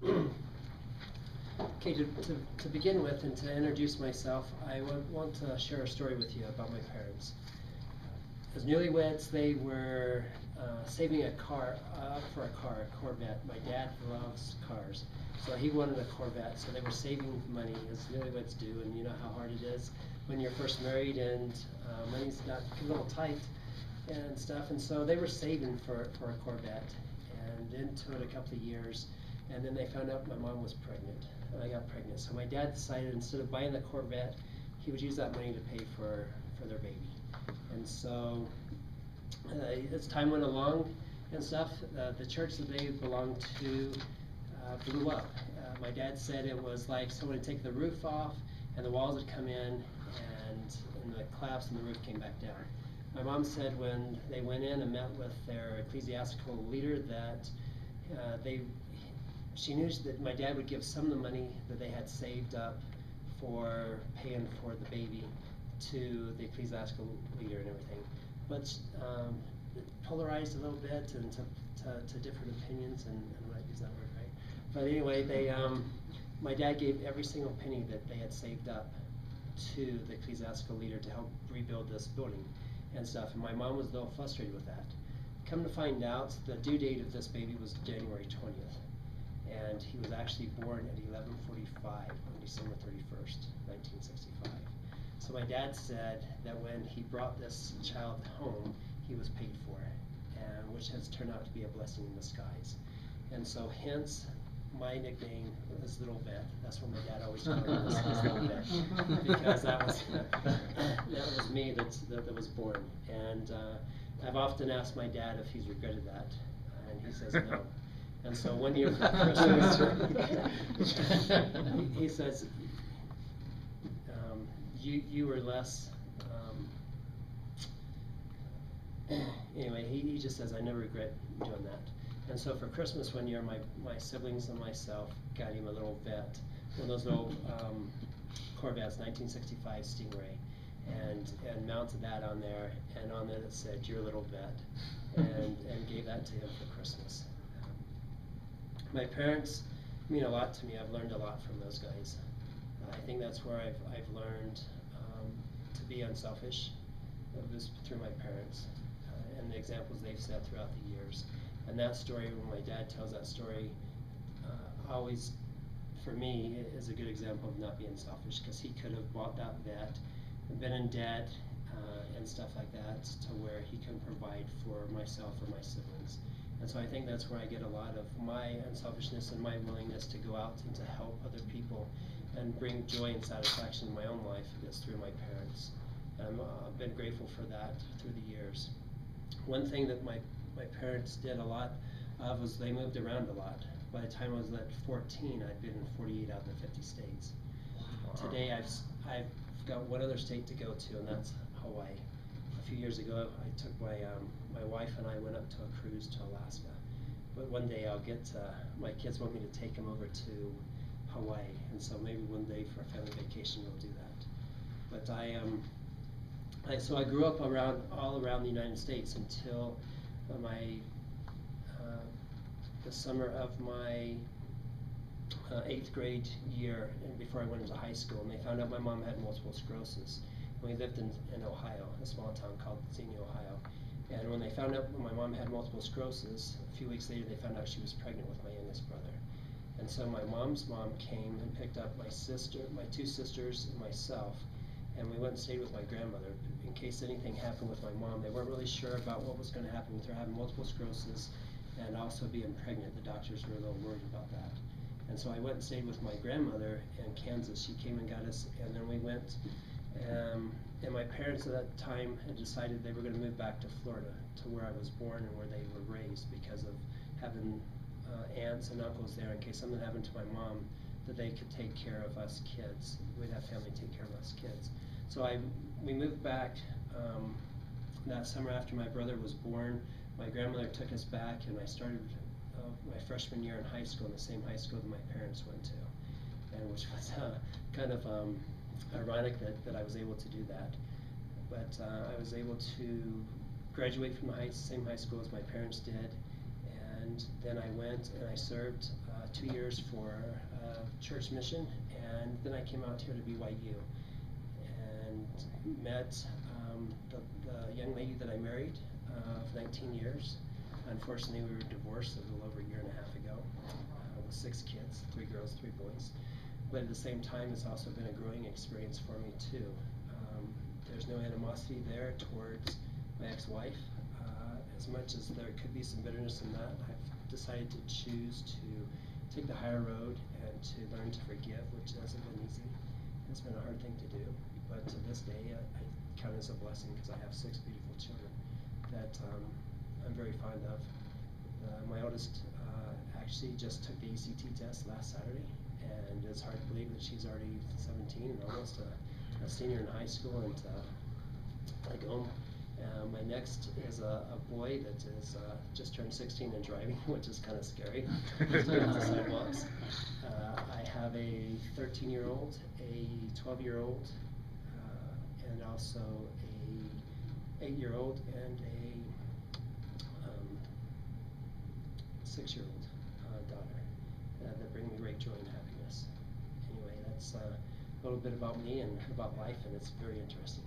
Okay, to begin with and to introduce myself, I want to share a story with you about my parents. As newlyweds, they were saving a car for a Corvette. My dad loves cars, so he wanted a Corvette. So they were saving money, as newlyweds do, and you know how hard it is when you're first married and money's got a little tight and stuff. And so they were saving for a Corvette, and into it a couple of years, and then they found out my mom was pregnant, and I got pregnant. So my dad decided instead of buying the Corvette, he would use that money to pay for their baby. And so as time went along and stuff, the church that they belonged to blew up. My dad said it was like someone had taken the roof off and the walls had come in and the collapse and the roof came back down. My mom said when they went in and met with their ecclesiastical leader that she knew that my dad would give some of the money that they had saved up for paying for the baby to the ecclesiastical leader and everything, but polarized a little bit and to different opinions, and I might use that word right. But anyway, my dad gave every single penny that they had saved up to the ecclesiastical leader to help rebuild this building and stuff, and my mom was a little frustrated with that. Come to find out, the due date of this baby was January 20th, and he was actually born at 11:45 on December 31st, 1965. So my dad said that when he brought this child home, he was paid for, and which has turned out to be a blessing in disguise. And so hence my nickname is Little Vet. That's what my dad always called me, is Little Vet, because that was me that was born. And I've often asked my dad if he's regretted that, and he says no. And so one year for Christmas, he says, you were less, anyway, he just says, I never regret doing that. And so for Christmas one year, my siblings and myself got him a little vet, one of those little Corvettes, 1965 Stingray, and mounted that on there, and on it said, "Your little vet," and gave that to him for Christmas. My parents mean a lot to me. I've learned a lot from those guys. I think that's where I've learned to be unselfish. It was through my parents and the examples they've set throughout the years. And that story, when my dad tells that story, always, for me, is a good example of not being selfish, because he could have bought that vet and been in debt and stuff like that to where he couldn't provide for myself or my siblings. And so I think that's where I get a lot of my unselfishness and my willingness to go out and to help other people and bring joy and satisfaction in my own life is through my parents. And I've been grateful for that through the years. One thing that my parents did a lot of was they moved around a lot. By the time I was at 14, I'd been in 48 out of the 50 states. Wow. Today I've got one other state to go to, and that's Hawaii. A few years ago, I took my wife and I went up to a cruise to Alaska. But one day I'll get my kids want me to take them over to Hawaii, and so maybe one day for a family vacation we'll do that. But so I grew up all around the United States until the summer of my 8th grade year, and before I went into high school, and they found out my mom had multiple sclerosis. And we lived in Ohio, a small town called Xenia, Ohio. And when they found out my mom had multiple sclerosis, a few weeks later they found out she was pregnant with my youngest brother. And so my mom's mom came and picked up my two sisters, and myself, and we went and stayed with my grandmother in case anything happened with my mom. They weren't really sure about what was going to happen with her having multiple sclerosis and also being pregnant. The doctors were a little worried about that. And so I went and stayed with my grandmother in Kansas. She came and got us, and then we went, and my parents at that time had decided they were going to move back to Florida, to where I was born and where they were raised, because of having aunts and uncles there in case something happened to my mom, that they could take care of us kids. We'd have family take care of us kids. So we moved back that summer after my brother was born. My grandmother took us back, and I started my freshman year in high school in the same high school that my parents went to, and which was kind of ironic that I was able to do that. But I was able to graduate from the same high school as my parents did, and then I went and I served 2 years for church mission, and then I came out here to BYU and met the young lady that I married of 19 years. Unfortunately, we were divorced a little over a year and a half ago with 6 kids, 3 girls, 3 boys. But at the same time, it's also been a growing experience for me too. There's no animosity there towards my ex-wife. As much as there could be some bitterness in that, I've decided to choose to take the higher road and to learn to forgive, which hasn't been easy. It's been a hard thing to do, but to this day, I count it as a blessing because I have 6 beautiful children that I'm very fond of. My oldest actually just took the ACT test last Saturday, and it's hard to believe that she's already 17 and almost a senior in high school, and I go home. My next is a boy that is just turned 16 and driving, which is kind of scary. He's doing the sidewalks. I have a 13-year-old, a 12-year-old, and also a 8-year-old and a 6-year-old daughter that bring me great joy and happiness. Anyway, that's a little bit about me and about life, and it's very interesting.